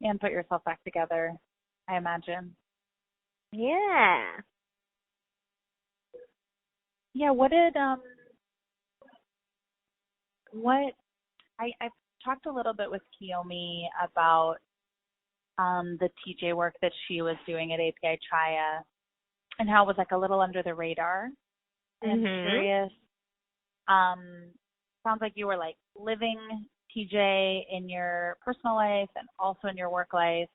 and put yourself back together, I imagine. Yeah. Yeah, what I've talked a little bit with Kiyomi about the TJ work that she was doing at API Chaya and how it was like a little under the radar. And I'm curious, sounds like you were like living TJ in your personal life and also in your work life.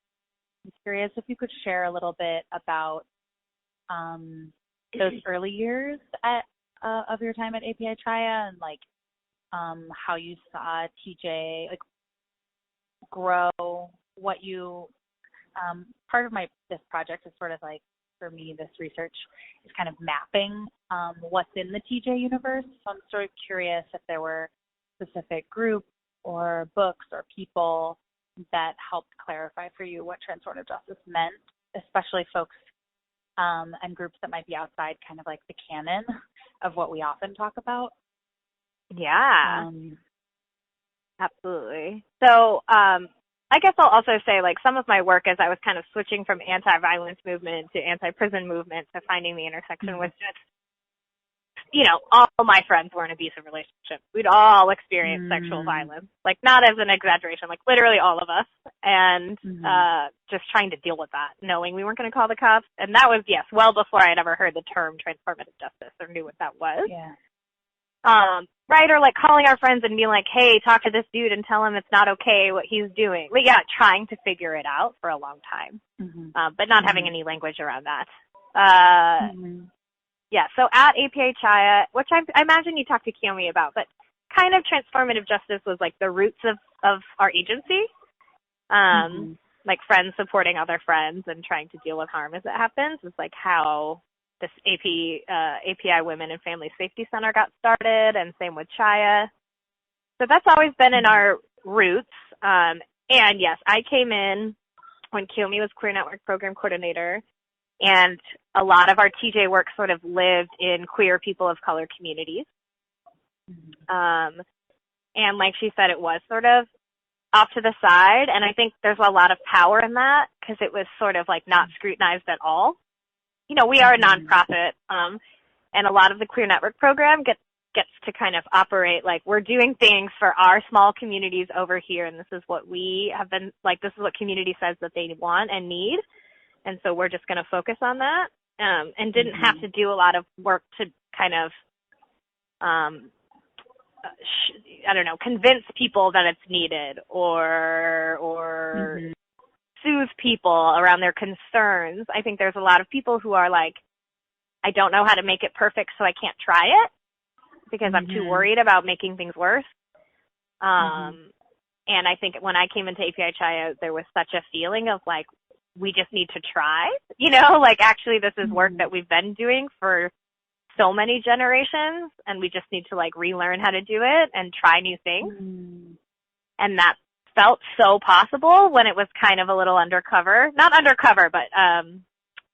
I'm curious if you could share a little bit about those early years of your time at API Chaya and like how you saw TJ like grow, what you part of this project is sort of like, for me, this research is kind of mapping what's in the TJ universe. So I'm sort of curious if there were specific groups or books or people that helped clarify for you what transformative justice meant, especially folks and groups that might be outside kind of like the canon of what we often talk about. Yeah, absolutely. So I guess I'll also say, like, some of my work as I was kind of switching from anti-violence movement to anti-prison movement to finding the intersection was just, you know, all my friends were in abusive relationships. We'd all experienced sexual violence, like, not as an exaggeration, like literally all of us, and just trying to deal with that, knowing we weren't going to call the cops. And that was, yes, well before I had ever heard the term transformative justice or knew what that was. Yeah. Right, or like calling our friends and being like, hey, talk to this dude and tell him it's not okay what he's doing. But yeah, trying to figure it out for a long time, but not having any language around that. Yeah, so at API Chaya, which I imagine you talked to Kiyomi about, but kind of transformative justice was like the roots of our agency, like friends supporting other friends and trying to deal with harm as it happens is like how this API Women and Family Safety Center got started, and same with Chaya. So that's always been in our roots. And yes, I came in when Kiyomi was Queer Network Program Coordinator, and a lot of our TJ work sort of lived in queer people of color communities. And like she said, it was sort of off to the side, and I think there's a lot of power in that because it was sort of like not scrutinized at all. You know, we are a nonprofit, and a lot of the Queer Network program gets to kind of operate like we're doing things for our small communities over here, and this is what we have been, like, this is what community says that they want and need, and so we're just going to focus on that, and didn't have to do a lot of work to kind of, I don't know, convince people that it's needed or soothe people around their concerns. I think there's a lot of people who are like, I don't know how to make it perfect, so I can't try it because I'm too worried about making things worse. And I think when I came into API Chaya, there was such a feeling of like, we just need to try, you know, like actually this is work that we've been doing for so many generations, and we just need to like relearn how to do it and try new things. And that felt so possible when it was kind of a little undercover, not undercover, but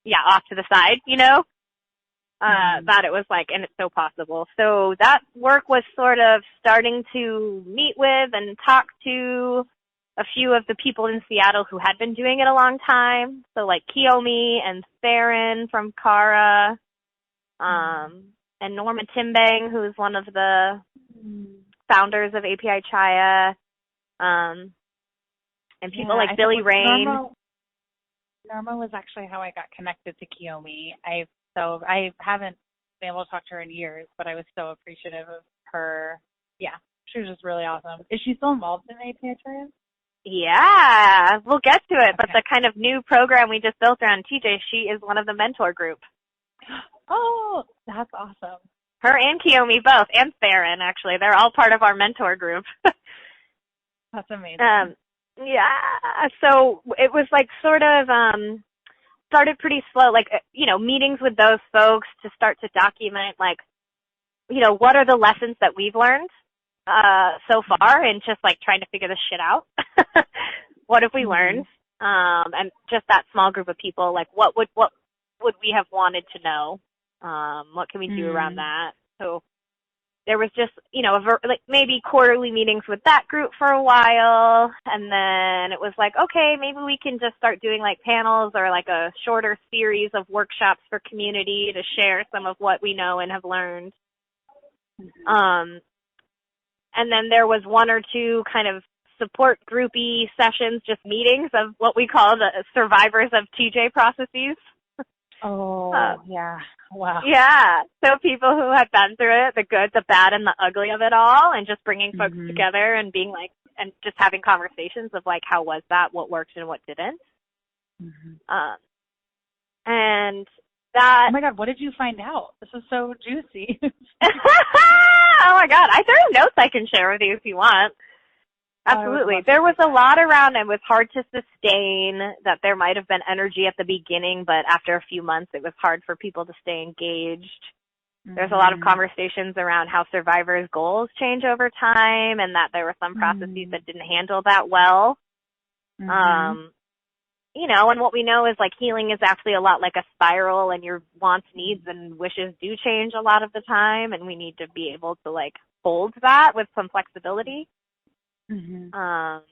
yeah, off to the side, you know, that it was like, and it's so possible. So that work was sort of starting to meet with and talk to a few of the people in Seattle who had been doing it a long time. So like Kiyomi and Theron from Kara, and Norma Timbang, who's one of the founders of API Chaya, and people like Billy Rain. Norma was actually how I got connected to Kiyomi. I haven't been able to talk to her in years, but I was so appreciative of her. Yeah, she was just really awesome. Is she still involved in API Chaya? Yeah, we'll get to it. Okay. But the kind of new program we just built around TJ, she is one of the mentor group. Oh, that's awesome. Her and Kiyomi both, and Theron, actually. They're all part of our mentor group. That's amazing. Yeah, so it was like sort of started pretty slow, like, you know, meetings with those folks to start to document, like, you know, what are the lessons that we've learned so far, and just like trying to figure this shit out. What have we learned? And just that small group of people, like, what would we have wanted to know? What can we do around that? So there was just, like maybe quarterly meetings with that group for a while. And then it was like, okay, maybe we can just start doing like panels or like a shorter series of workshops for community to share some of what we know and have learned. And then there was one or two kind of support groupy sessions, just meetings of what we call the survivors of TJ processes. Oh, yeah. Wow. Yeah. So people who had been through it, the good, the bad, and the ugly of it all, and just bringing folks together and being like, and just having conversations of like, how was that? What worked and what didn't? And that. Oh my God, what did you find out? This is so juicy. Oh my God. There are notes I can share with you if you want. Absolutely. There was a lot around, and it was hard to sustain, that there might have been energy at the beginning, but after a few months it was hard for people to stay engaged. There's a lot of conversations around how survivors' goals change over time, and that there were some processes that didn't handle that well. And what we know is like healing is actually a lot like a spiral, and your wants, needs, and wishes do change a lot of the time, and we need to be able to like hold that with some flexibility. And I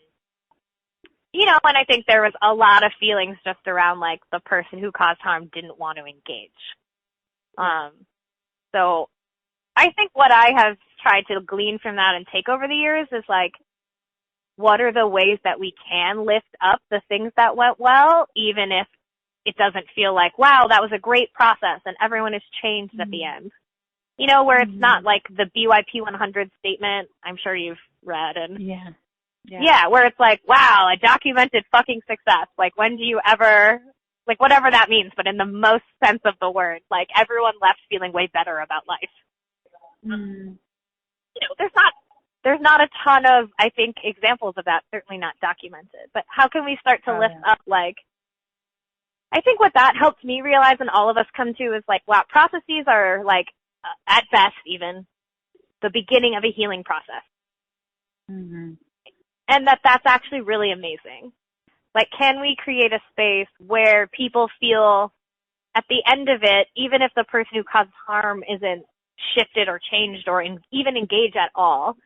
think there was a lot of feelings just around like the person who caused harm didn't want to engage. So I think what I have tried to glean from that and take over the years is like, what are the ways that we can lift up the things that went well, even if it doesn't feel like, wow, that was a great process and everyone has changed at the end. Where it's not like the BYP 100 statement I'm sure you've read. And yeah, where it's like, wow, a documented fucking success. Like, when do you ever, like, whatever that means, but in the most sense of the word, like, everyone left feeling way better about life. There's not a ton of, I think, examples of that, certainly not documented. But how can we start to lift up, like, I think what that helped me realize, and all of us come to, is like, wow, processes are, like, at best even, the beginning of a healing process. And that's actually really amazing. Like, can we create a space where people feel at the end of it, even if the person who caused harm isn't shifted or changed or even engaged at all,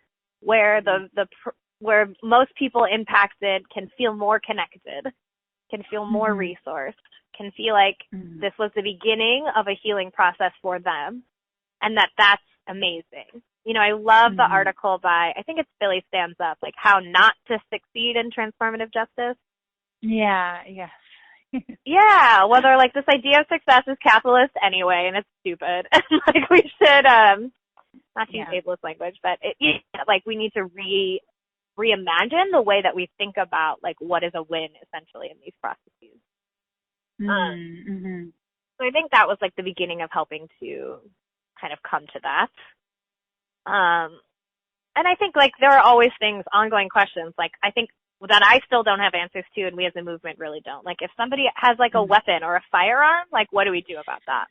where where most people impacted can feel more connected, can feel more resourced, can feel like this was the beginning of a healing process for them, and that's amazing. I love the article by, I think it's Billy Stands Up, like how not to succeed in transformative justice. Yeah, well, they're like, this idea of success is capitalist anyway, and it's stupid. Like, we should, not to use ableist language, but like, we need to reimagine the way that we think about, like, what is a win, essentially, in these processes. So I think that was, like, the beginning of helping to kind of come to that. And I think, like, there are always ongoing questions, like, I think that I still don't have answers to, and we as a movement really don't. Like, if somebody has, like, a weapon or a firearm, like, what do we do about that?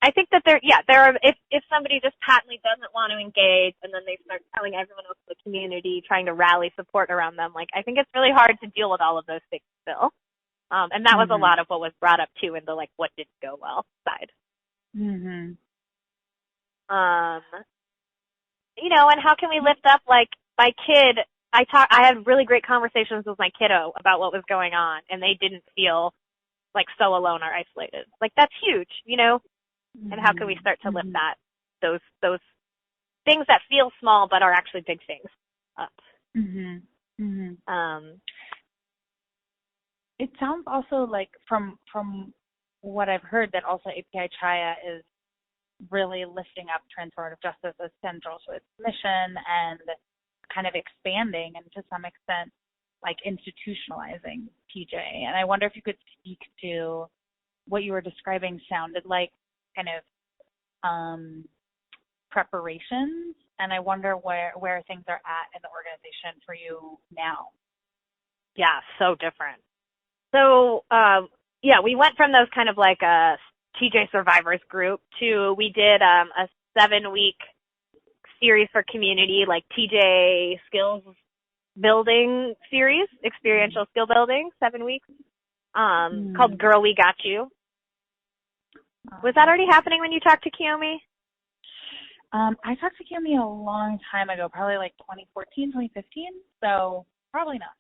I think that there are, if somebody just patently doesn't want to engage, and then they start telling everyone else in the community, trying to rally support around them, like, I think it's really hard to deal with all of those things still. And that was a lot of what was brought up, too, in the, like, what didn't go well side. And how can we lift up, like, my kid, I had really great conversations with my kiddo about what was going on, and they didn't feel, like, so alone or isolated. Like, that's huge, and how can we start to lift those things that feel small but are actually big things up? It sounds also like, from what I've heard, that also API Chaya is really lifting up transformative justice as central to its mission and kind of expanding and to some extent like institutionalizing TJ. And I wonder if you could speak to what you were describing sounded like kind of preparations, and I wonder where things are at in the organization for you now. Yeah, so different. So we went from those kind of like a TJ Survivors group to, we did a 7-week series for community, like TJ skills building series, experiential skill building, 7 weeks, called Girl, We Got You. Was that already happening when you talked to Kiyomi? I talked to Cami a long time ago, probably like 2014, 2015. So probably not.